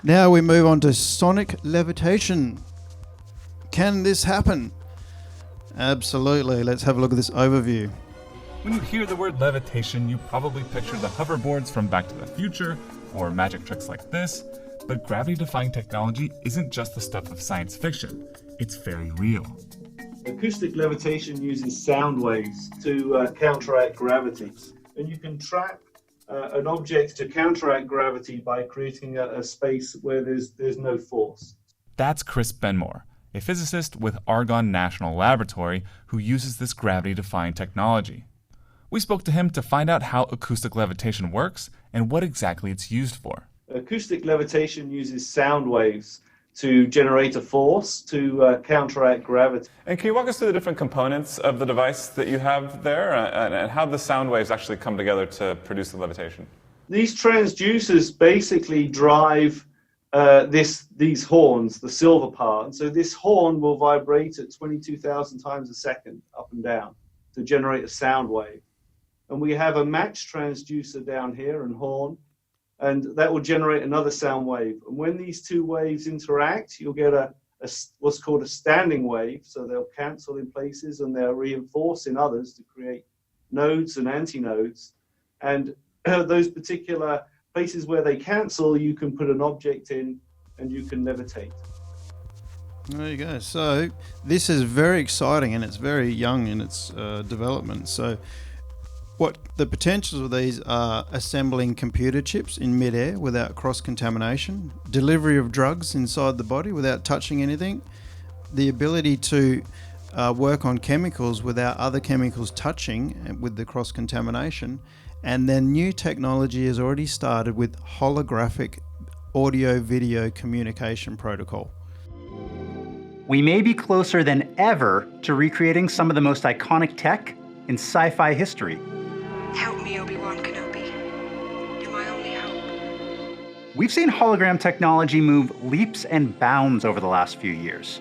Now we move on to sonic levitation. Can this happen? Absolutely. Let's have a look at this overview. When you hear the word levitation, you probably picture the hoverboards from Back to the Future, or magic tricks like this, but gravity-defying technology isn't just the stuff of science fiction, it's very real. Acoustic levitation uses sound waves to counteract gravity, and you can trap an object to counteract gravity by creating a space where there's no force. That's Chris Benmore, a physicist with Argonne National Laboratory who uses this gravity-defying technology. We spoke to him to find out how acoustic levitation works and what exactly it's used for. Acoustic levitation uses sound waves to generate a force to counteract gravity. And can you walk us through the different components of the device that you have there and how the sound waves actually come together to produce the levitation? These transducers basically drive these horns, the silver part. And so this horn will vibrate at 22,000 times a second up and down to generate a sound wave. And we have a match transducer down here and horn, and that will generate another sound wave. And when these two waves interact, you'll get what's called a standing wave. So they'll cancel in places and they'll reinforce in others to create nodes and antinodes. And those particular places where they cancel, you can put an object in and you can levitate. There you go. So this is very exciting and it's very young in its development. So what the potentials of these are: assembling computer chips in midair without cross-contamination, delivery of drugs inside the body without touching anything, the ability to work on chemicals without other chemicals touching with the cross-contamination, and then new technology has already started with holographic audio-video communication protocol. We may be closer than ever to recreating some of the most iconic tech in sci-fi history. Help me, Obi-Wan Kenobi. You're my only hope. We've seen hologram technology move leaps and bounds over the last few years.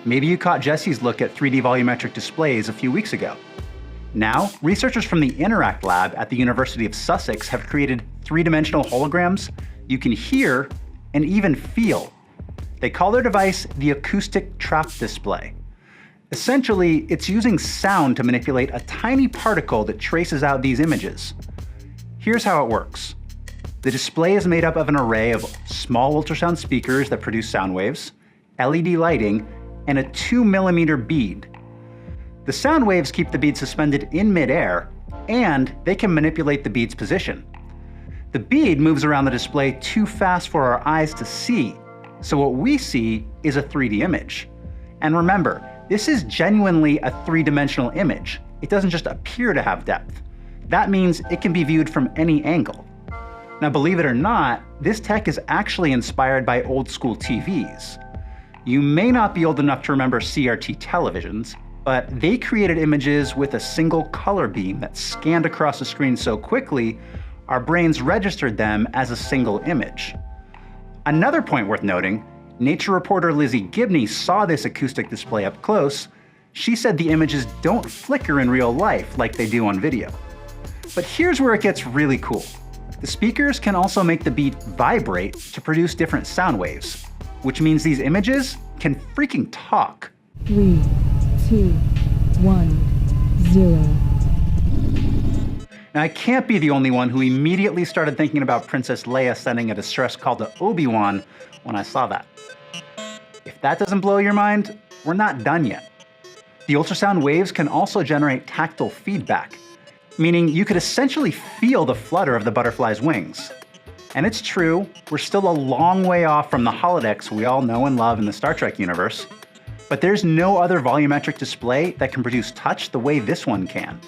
Maybe you caught Jesse's look at 3D volumetric displays a few weeks ago. Now, researchers from the Interact Lab at the University of Sussex have created three-dimensional holograms you can hear and even feel. They call their device the Acoustic Trap Display. Essentially, it's using sound to manipulate a tiny particle that traces out these images. Here's how it works. The display is made up of an array of small ultrasound speakers that produce sound waves, LED lighting, and a 2mm bead. The sound waves keep the bead suspended in midair, and they can manipulate the bead's position. The bead moves around the display too fast for our eyes to see, so what we see is a 3D image. And remember, this is genuinely a three-dimensional image. It doesn't just appear to have depth. That means it can be viewed from any angle. Now, believe it or not, this tech is actually inspired by old-school TVs. You may not be old enough to remember CRT televisions, but they created images with a single color beam that scanned across the screen so quickly, our brains registered them as a single image. Another point worth noting, Nature reporter Lizzie Gibney saw this acoustic display up close. She said the images don't flicker in real life like they do on video. But here's where it gets really cool. The speakers can also make the beat vibrate to produce different sound waves, which means these images can freaking talk. 3, 2, 1, 0. Now, I can't be the only one who immediately started thinking about Princess Leia sending a distress call to Obi-Wan when I saw that. If that doesn't blow your mind, we're not done yet. The ultrasound waves can also generate tactile feedback, meaning you could essentially feel the flutter of the butterfly's wings. And it's true, we're still a long way off from the holodecks we all know and love in the Star Trek universe, but there's no other volumetric display that can produce touch the way this one can.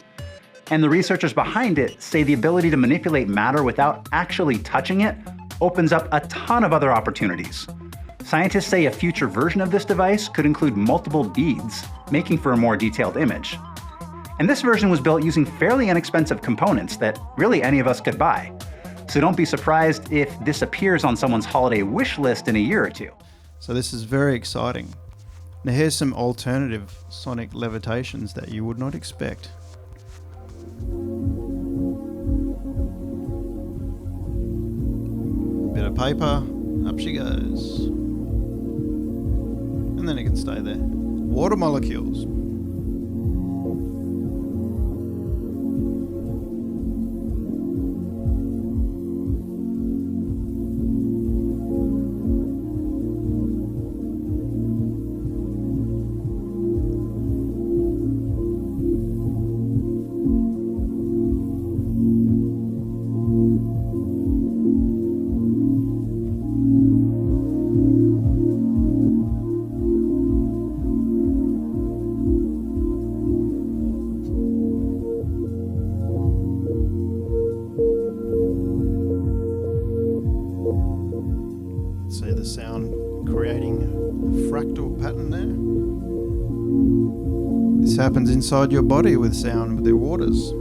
And the researchers behind it say the ability to manipulate matter without actually touching it opens up a ton of other opportunities. Scientists say a future version of this device could include multiple beads, making for a more detailed image. And this version was built using fairly inexpensive components that really any of us could buy. So don't be surprised if this appears on someone's holiday wish list in a year or two. So this is very exciting. Now here's some alternative sonic levitations that you would not expect. Bit of paper, Up she goes. And then it can stay there. Water molecules. See the sound creating a fractal pattern there. This happens inside your body with sound with their waters.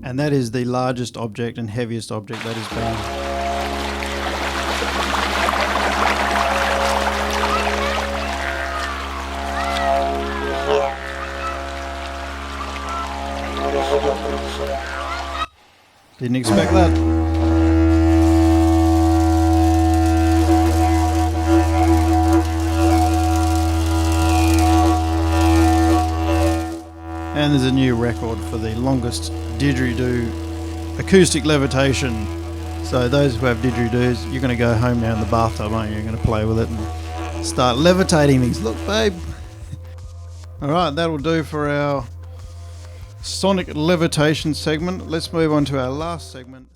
And that is the largest object and heaviest object that has been didn't expect that. And there's a new record for the longest didgeridoo acoustic levitation. So those who have didgeridoos, you're going to go home now in the bathtub, aren't you? You're going to play with it and start levitating things. Look, babe. All right, that'll do for our Sonic Levitation segment. Let's move on to our last segment.